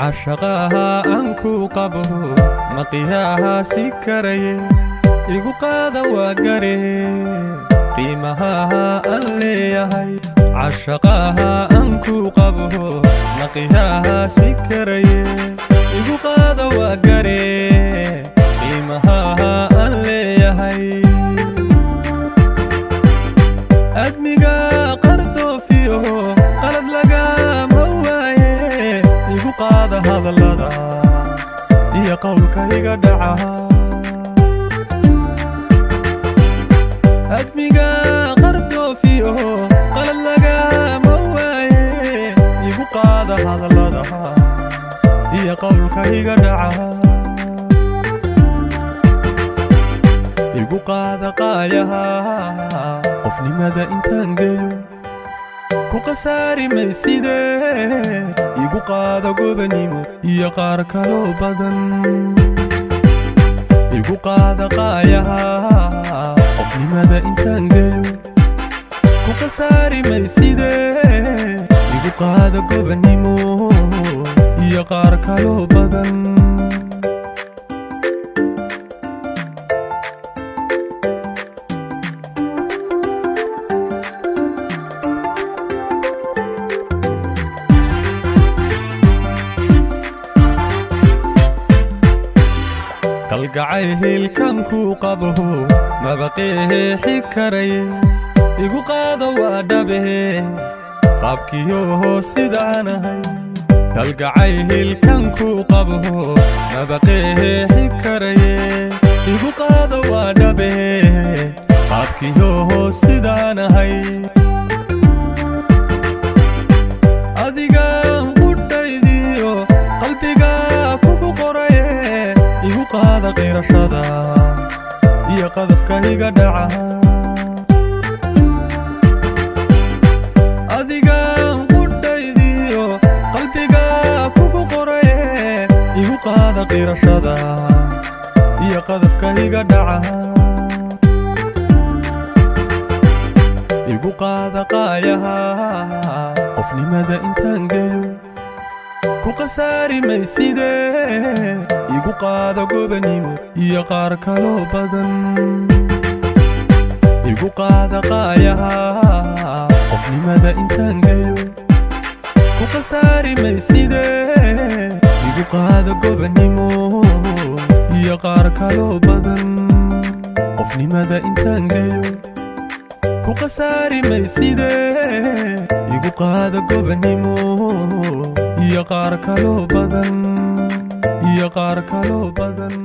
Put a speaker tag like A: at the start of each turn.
A: عشقها أنكو قبه مقياها سكري igu qaada waa gare qiimaha aan leeyahay cashaqaha aan ku qabo naqiyaha si karaye igu qaada waa gare qiimaha aan leeyahay admiga qardoofiyo qalad laga mawaaye igu qaada hadallada iyo qowlka iga dhaca أدميقا قردو فيه قلل لقا مواي يقو قادة هذا اللدها هي قولك هي قدعها يقو قادة قايها قفني مدى انتان قيو كو قساري ميسيدي يقو قادة قبنيمو هي قاركالو بدن يقو قادة قايها qofnimada intaan geeyo ku qasaari mayside igu qaada gobannimo iyo qaar kaloo badan kalgacaylkan ku qabo ma baqee xikaray igu qaado waa dhabe qabkiyo sidanahay kalgacaylkan ku qabo ma baqee xikaray igu qaado waa dhabe qabkiyo sidanahay adiga qudaydiyo qalbiga kugu qoray igu qaada qirashada iyo qadafka iga dhaca adiga qudaydiyo qalbiga kugu qoray igu qaada qirashada iyo qadafka iga dhaca igu qaada qaayaha qofnimada intaan geeyo ku qasaari mayside igu qaada gobannimo iyo qaar kaloo badan igu qaada qaayaha qofnimada intaan geeyo ku qasaari mayside igu qaada gobannimo iyo qaar kaloo badan qofnimada intaan geeyo ku qasaari mayside igu qaada gobannimo iyo qaar kaloo badan iyo qaar kaloo badan